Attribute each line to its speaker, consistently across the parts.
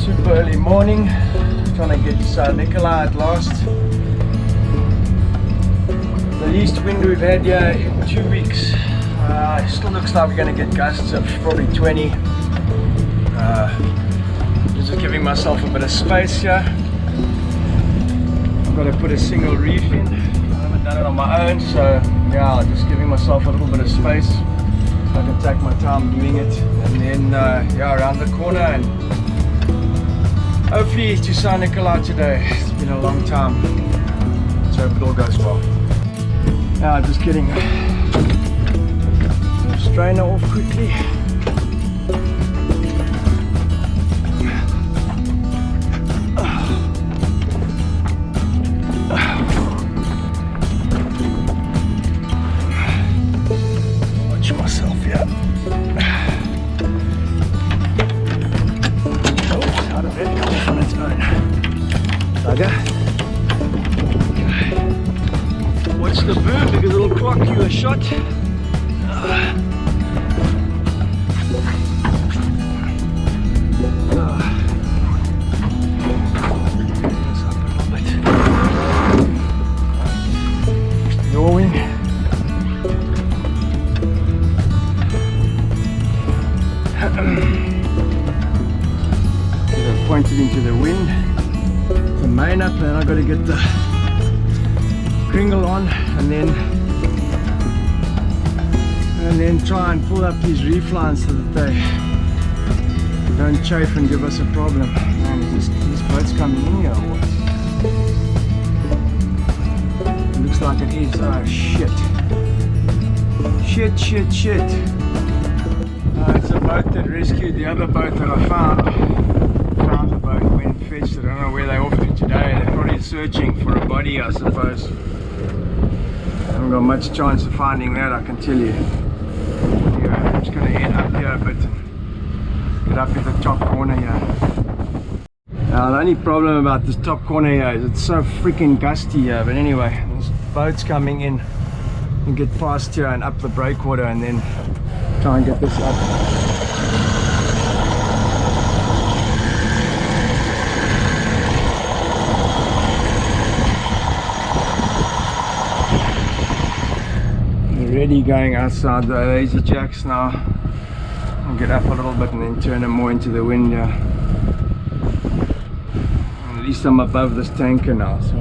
Speaker 1: Super early morning, trying to get to Sao Nicalau at last. The least wind we've had here in 2 weeks. It still looks like we're going to get gusts of probably 20. Just giving myself a bit of space here. I've got to put a single reef in. I haven't done it on my own, so yeah, just giving myself a little bit of space. I can take my time doing it, and then yeah, around the corner, and hopefully to Sao Nicalau today. It's been a long time, so hope it all goes well. Now just getting the strainer off quickly. Watch the boom because it'll clock you a shot. Yawing. Pointed into the wind. The main up, and I've got to get the kringle on, and then try and pull up these reef lines so that they don't chafe and give us a problem. Man, is this boat's coming in here or what? It looks like it is. Oh shit. Shit. It's a boat that rescued the other boat that I found. Found the boat, went and fetched it. I don't know where they're off to today. They're probably searching for a body, I suppose. Haven't got much chance of finding that, I can tell you. Yeah, I'm just going to head up here a bit and get up at the top corner here. Now the only problem about this top corner here is it's so freaking gusty here, but anyway, there's boats coming in and get past here and up the breakwater, and then try and get this up. Already going outside the lazy jacks now. I'll get up a little bit and then turn them more into the wind here. And at least I'm above this tanker now, so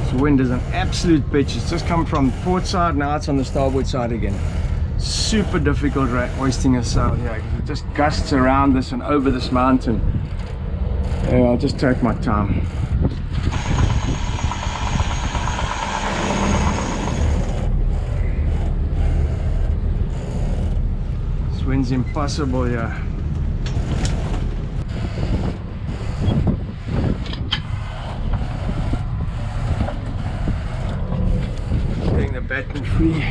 Speaker 1: this wind is an absolute bitch. It's just come from port side, now it's on the starboard side again. Super difficult hoisting a sail here because it just gusts around this and over this mountain. Yeah, I'll just take my time. This wind's impossible here. Getting the batten free.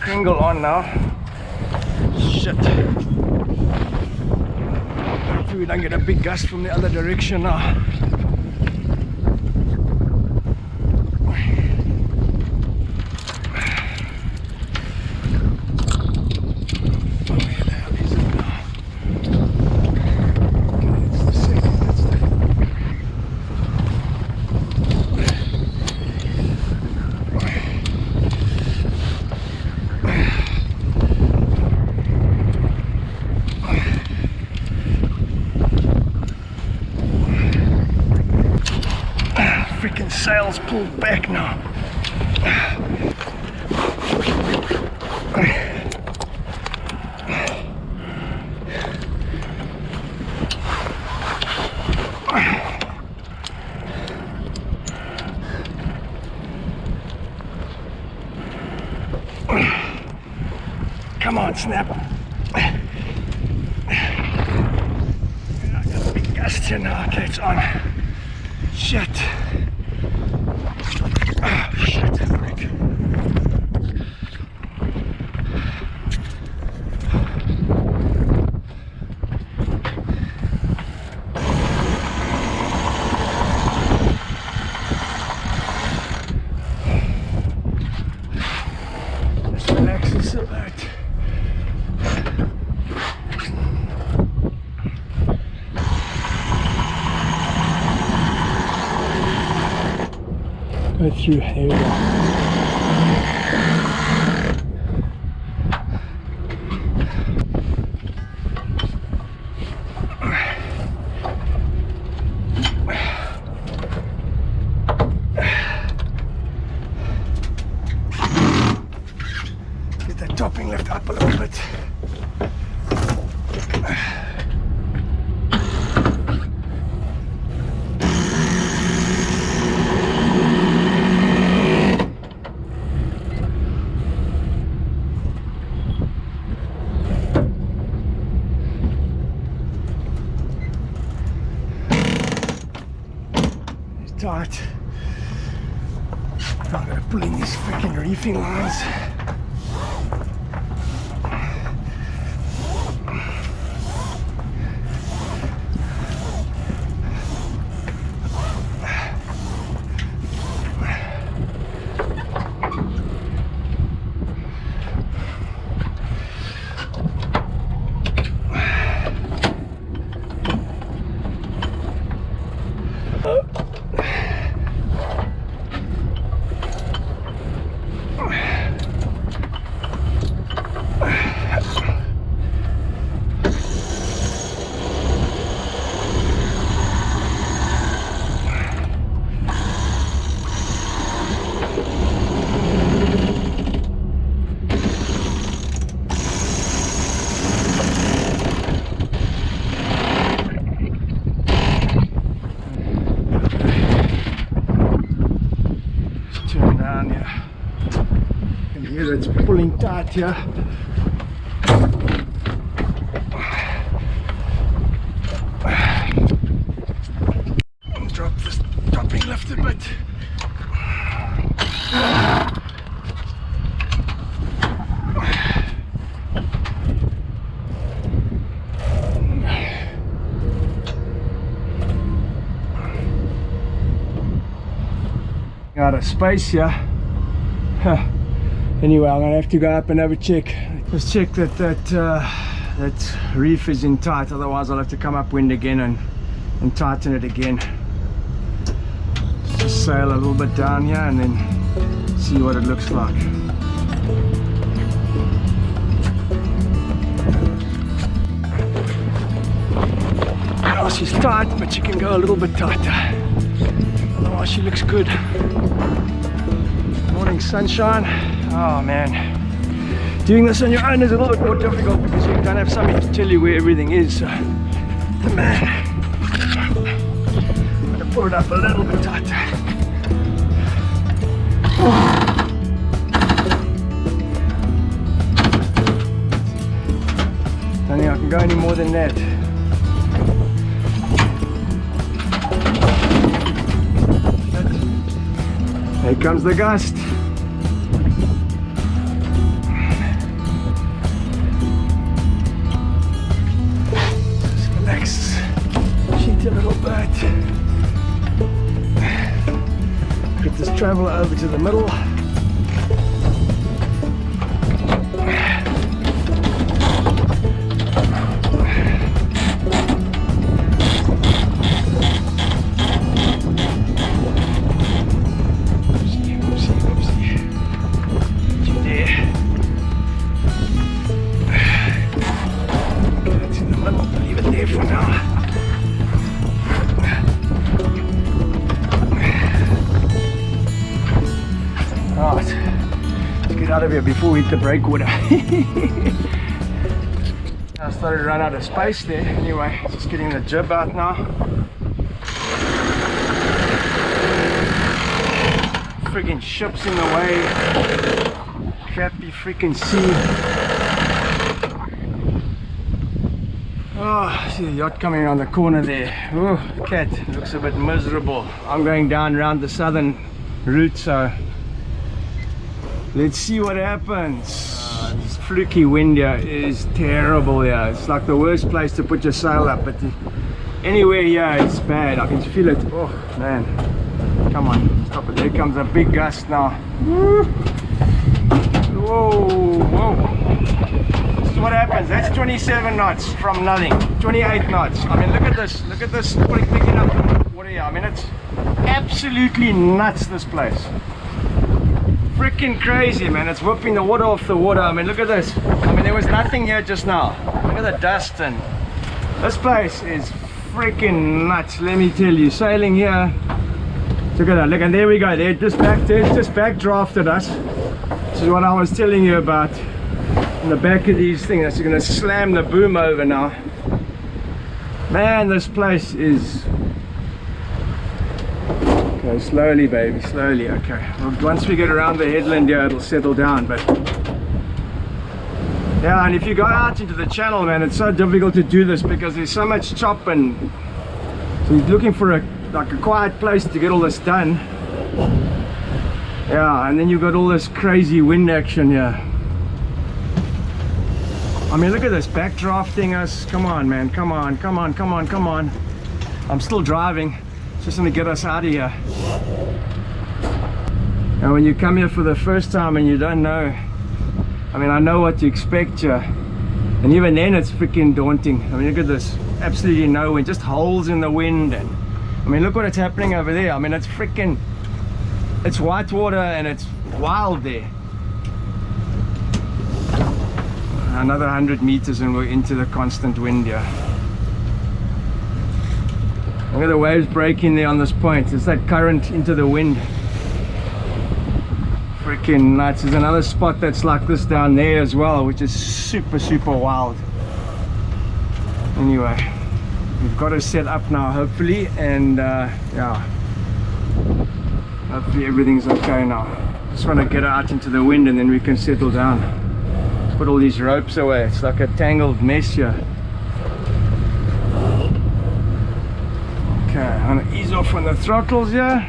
Speaker 1: Kringle on now. Shit. Hopefully we don't get a big gust from the other direction now. Freaking sails pulled back now. Come on, snap. I got a big gust here now. Okay, it's on. Shit. Oh, shit, break. Just relax this a bit. Go through, there we go. Get that topping lift up a little bit. Tight. I'm gonna pull in these freaking reefing lines. Turn down here. And here it's pulling tight here. Drop this topping lift a bit. Out of space here. Huh. Anyway, I'm gonna have to go up and have a check. Let's check that reef is in tight, otherwise I'll have to come upwind again and tighten it again. Just sail a little bit down here and then see what it looks like. Oh, she's tight, but she can go a little bit tighter. Otherwise she looks good. Morning sunshine. Oh man, doing this on your own is a little bit more difficult because you don't have somebody to tell you where everything is. So, man, I'm gonna pull it up a little bit tighter. Don't think I can go any more than that. Here comes the gust. Just relax, sheet a little bit. Get this traveler over to the middle. Out of here before we hit the breakwater. I started to run out of space there. Anyway, just getting the jib out now. Friggin' ships in the way. Crappy freaking sea. Oh, see the yacht coming around the corner there. Oh, the cat looks a bit miserable. I'm going down around the southern route, so let's see what happens. This freaky wind here is terrible here. It's like the worst place to put your sail up, but anywhere here it's bad. I can feel it. Oh man, come on, stop it. There comes a big gust now. Woo. Whoa, whoa. This is what happens. That's 27 knots from nothing. 28 knots. I mean, look at this. Look at this. Picking up the water here. I mean, it's absolutely nuts, this place. Freaking crazy, man. It's whipping the water off the water. I mean, look at this. I mean, there was nothing here just now. Look at the dust, and this place is freaking nuts, let me tell you. Sailing here, look at that. Look, and there we go. They just backdrafted us. This is what I was telling you about in the back of these things. You're going to slam the boom over now. Man, this place is... Okay, slowly, baby, slowly. Okay, well, once we get around the headland here, it'll settle down. But yeah, and if you go out into the channel, man, it's so difficult to do this because there's so much chop, and so you're looking for a quiet place to get all this done. Yeah, and then you've got all this crazy wind action here. I mean, look at this, backdrafting us. Come on, man, come on, come on, come on, come on. I'm still driving. Just going to get us out of here. And when you come here for the first time and you don't know, I mean, I know what to expect here, and even then it's freaking daunting. I mean, look at this, absolutely no wind, just holes in the wind. And I mean, look what's happening over there. I mean, it's freaking, it's white water and it's wild there. Another 100 meters and we're into the constant wind here. Look at the waves breaking there on this point. It's that current into the wind. Freaking nuts. There's another spot that's like this down there as well, which is super wild. Anyway, we've got to set up now, hopefully, and yeah, hopefully everything's okay now. Just want to get out into the wind and then we can settle down. Put all these ropes away. It's like a tangled mess here. Okay, I'm going to ease off on the throttles here.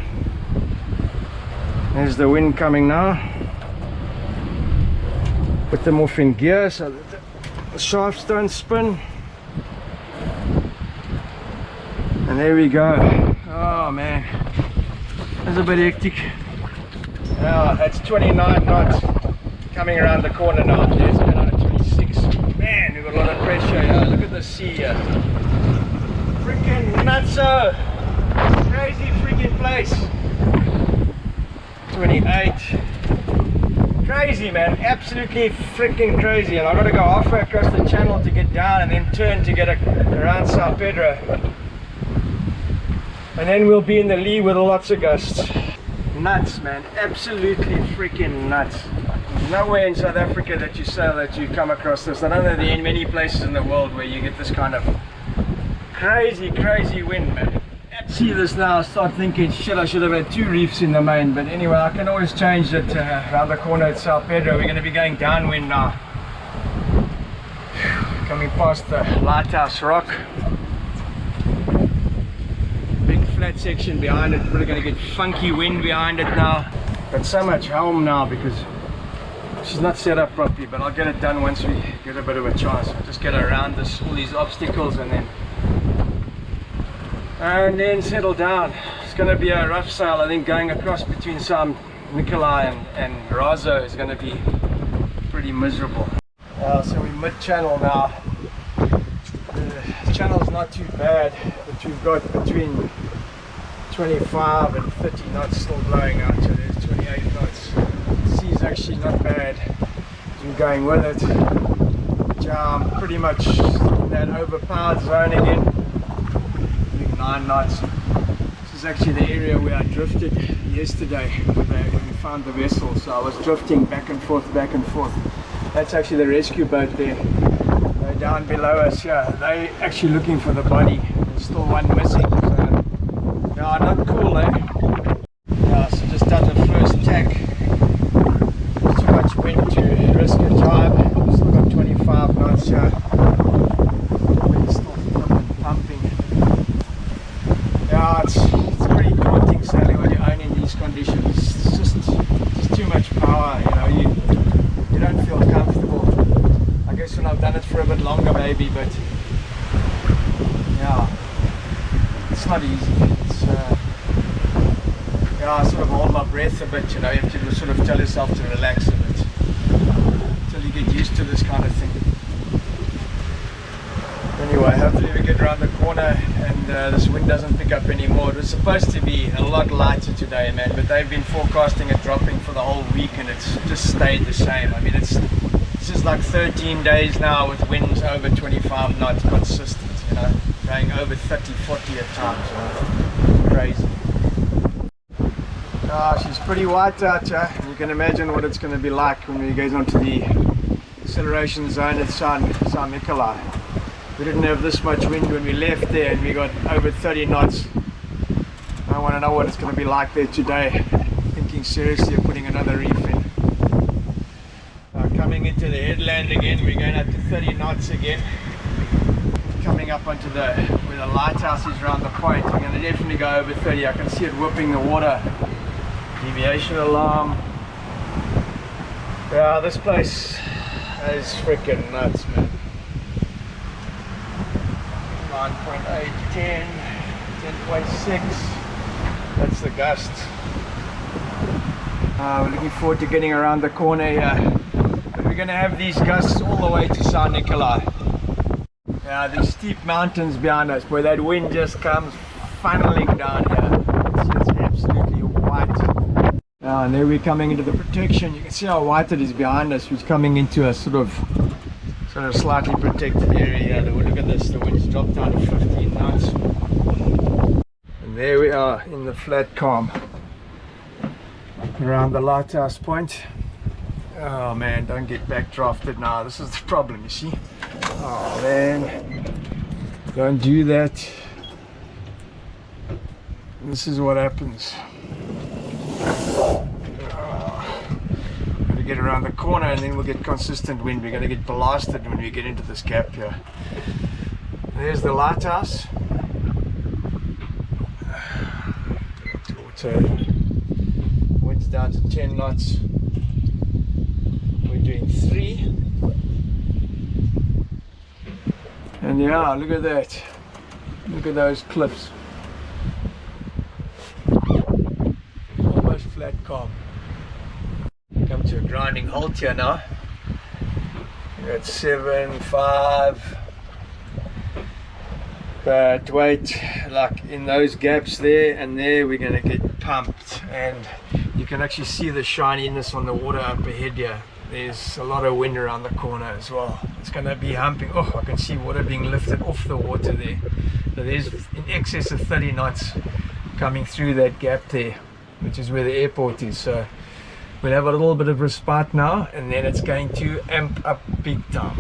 Speaker 1: There's the wind coming now. Put them off in gear so that the shafts don't spin. And there we go. Oh man, that's a bit hectic. Yeah, that's 29 knots coming around the corner now. There's another 26. Man, we've got a lot of pressure here. Look at the sea here. Freaking nutso! Crazy freaking place. 28. Crazy, man, absolutely freaking crazy. And I've got to go halfway across the channel to get down and then turn to get around Sao Pedro. And then we'll be in the lee with lots of gusts. Nuts, man, absolutely freaking nuts. There's nowhere in South Africa that you sail that you come across this. I don't know there are many places in the world where you get this kind of crazy wind, man. See this now, I start thinking, shit, I should have had 2 reefs in the main, but anyway, I can always change it around the corner at Sao Pedro. We're going to be going downwind now. Coming past the lighthouse rock. Big flat section behind it, we're going to get funky wind behind it now. Got so much helm now because she's not set up properly, but I'll get it done once we get a bit of a chance. I'll just get around all these obstacles and then settle down. It's going to be a rough sail. I think going across between Sao Nicalau and Razo is going to be pretty miserable. So we're mid-channel now. The channel's not too bad, but we've got between 25 and 30 knots still blowing out, so there's 28 knots. The sea's actually not bad. I'm going with it. I'm pretty much in that overpowered zone again. 9 knots. This is actually the area where I drifted yesterday when we found the vessel. So I was drifting back and forth, back and forth. That's actually the rescue boat there. They're down below us here. They're actually looking for the body. There's still one missing. So, yeah, not cool, eh? Yeah, so just done the first tack. Too much wind to risk a jibe. Still got 25 knots here. It's still much power, you know, you don't feel comfortable. I guess when I've done it for a bit longer maybe, but yeah, it's not easy. It's yeah, I sort of hold my breath a bit, you know, you have to sort of tell yourself to relax a bit until you get used to this kind of thing. Anyway, hopefully we get around the corner and this wind doesn't pick up anymore. It was supposed to be a lot lighter today, man, but they've been forecasting it dropping for the whole week and it's just stayed the same. I mean, it's just like 13 days now with winds over 25 knots consistent, you know, going over 30, 40 at times. Crazy. She's pretty white out here. You can imagine what it's going to be like when we get onto the acceleration zone at Sao Nicalau. We didn't have this much wind when we left there and we got over 30 knots. I want to know what it's going to be like there today. Thinking seriously of putting another reef in. Coming into the headland again, we're going up to 30 knots again. Coming up onto where the lighthouse is around the point, we're going to definitely go over 30. I can see it whipping the water. Deviation alarm. Yeah, this place is freaking nuts, man. 9.8, 10, 10.6. That's the gusts. We're looking forward to getting around the corner here. But we're going to have these gusts all the way to Sao Nicalau. Yeah, these steep mountains behind us where that wind just comes funneling down here. It's absolutely white. And there we're coming into the protection. You can see how white it is behind us. We're coming into a sort of slightly protected area. Look at this, the wind's dropped down to 15 knots. And there we are in the flat calm around the lighthouse point. Oh man, don't get backdrafted now. This is the problem, you see. Oh man, don't do that. This is what happens. Get around the corner and then we'll get consistent wind. We're going to get blasted when we get into this gap here. There's the lighthouse. Auto. Wind's down to 10 knots. We're doing 3. And yeah, look at that. Look at those cliffs. Almost flat calm. Come to a grinding halt here now. We're at 7, 5. But wait, like in those gaps there and there, we're going to get pumped. And you can actually see the shininess on the water up ahead here. There's a lot of wind around the corner as well. It's going to be humping. Oh, I can see water being lifted off the water there. So there's in excess of 30 knots coming through that gap there, which is where the airport is. So we'll have a little bit of respite now, and then it's going to amp up big time.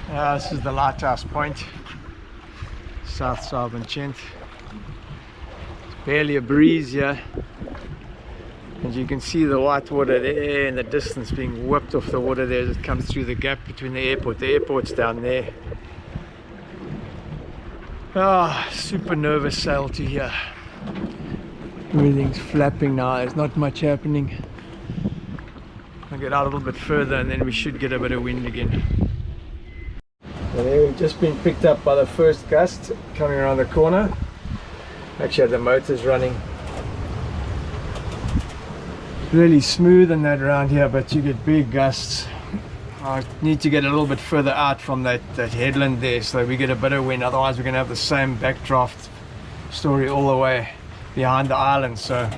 Speaker 1: This is the lighthouse point, South It's barely a breeze here. As you can see the white water there in the distance being whipped off the water there as it comes through the gap between the airport. The airport's down there. Super nervous sail to here. Everything's flapping now, there's not much happening. I'll get out a little bit further and then we should get a bit of wind again. So there we've just been picked up by the first gust coming around the corner. Actually the motor's running. Really smooth in that around here, but you get big gusts. I need to get a little bit further out from that headland there so we get a bit of wind, otherwise we're going to have the same backdraft story all the way behind the island. So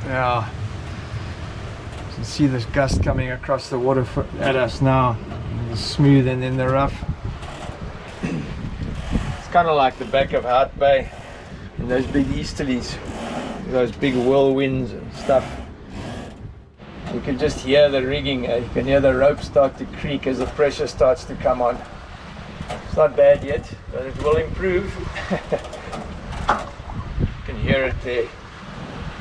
Speaker 1: yeah, you can see this gust coming across the water at us now. It's smooth and then the rough. It's kind of like the back of Hart Bay and those big easterlies, those big whirlwinds and stuff. You can just hear the rigging, you can hear the rope start to creak as the pressure starts to come on. It's not bad yet, but it will improve. You can hear it there,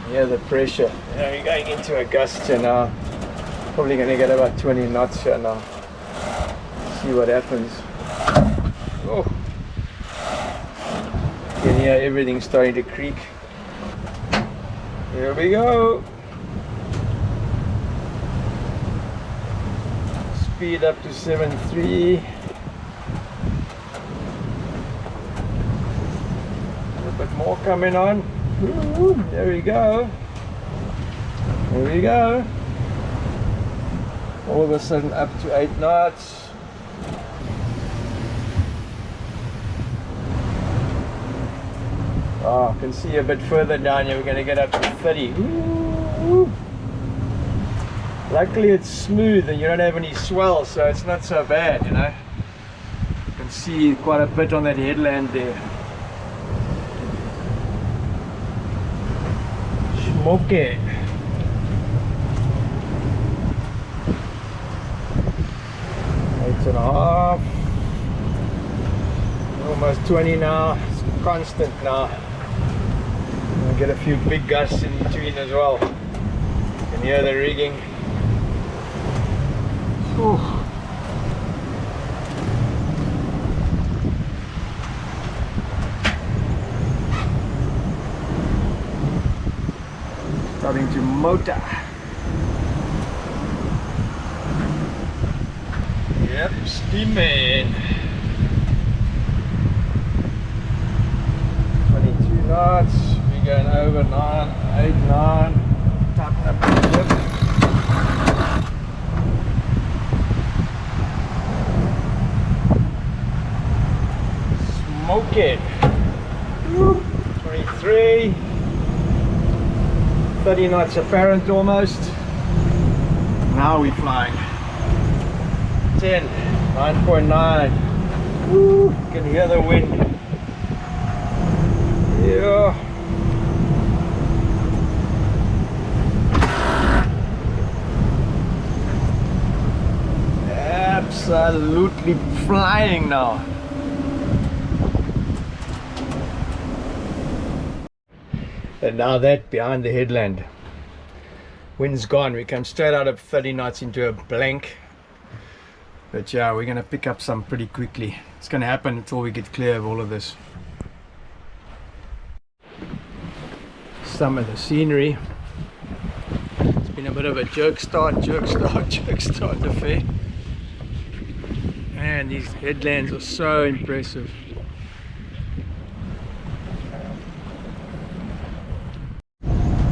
Speaker 1: hear the pressure. Now we're going into a gust here now, probably going to get about 20 knots here now. See what happens. Oh. You can hear everything starting to creak. Here we go. speed up to 7.3. A bit more coming on. Ooh, there we go. There we go. All of a sudden up to 8 knots. Oh, I can see a bit further down here. We're going to get up to 30. Ooh. Luckily it's smooth and you don't have any swell, so it's not so bad, you know. You can see quite a bit on that headland there. Smoke it. 8.5. Almost 20 now. It's constant now. I'll get a few big gusts in between as well. You can hear the rigging. Ooh. Starting to motor. Yep, steaming. 22 knots. We're going over 9, 8, 9. Tighten up the ship. Smoke it. 23. 30 knots apparent almost. Now we're flying. 10, 9.9. Woo, can hear the wind. Yeah. Absolutely flying now. And now that behind the headland. Wind's gone. We come straight out of 30 knots into a blank. But yeah, we're going to pick up some pretty quickly. It's going to happen until we get clear of all of this. Some of the scenery. It's been a bit of a jerk start affair. Man, these headlands are so impressive.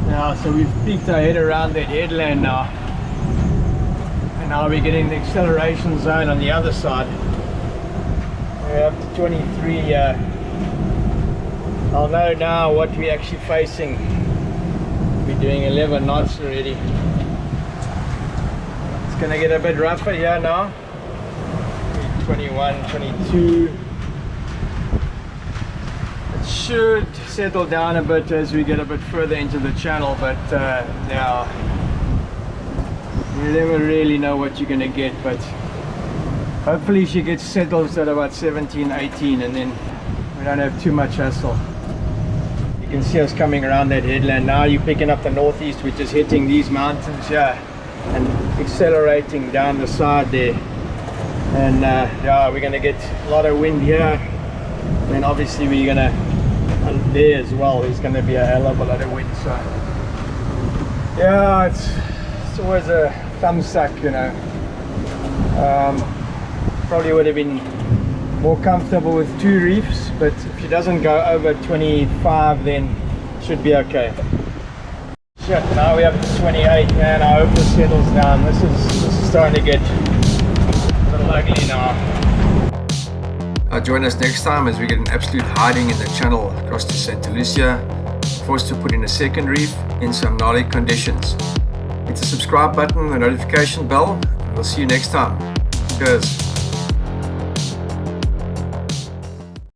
Speaker 1: Now, so we've peeked our head around that headland now. And now we're getting the acceleration zone on the other side. We're up to 23. I'll know now what we're actually facing. We're doing 11 knots already. It's going to get a bit rougher here now. 21, 22. It should settle down a bit as we get a bit further into the channel, but yeah, you never really know what you're going to get, but hopefully she gets settled at about 17, 18, and then we don't have too much hassle. You can see us coming around that headland now. You're picking up the northeast, which is hitting these mountains here and accelerating down the side there. And yeah, we're going to get a lot of wind here, and obviously we're going to there as well. There's going to be a hell of a lot of wind, so yeah, it's always a thumb suck, you know. Probably would have been more comfortable with 2 reefs, but if it doesn't go over 25, then it should be okay. Shit, now we're up to 28, man. I hope this settles down. This is starting to get a little ugly now.
Speaker 2: Join us next time as we get an absolute hiding in the channel across to Santa Lucia, forced to put in a second reef in some gnarly conditions. Hit the subscribe button, the notification bell, and we'll see you next time. Cheers.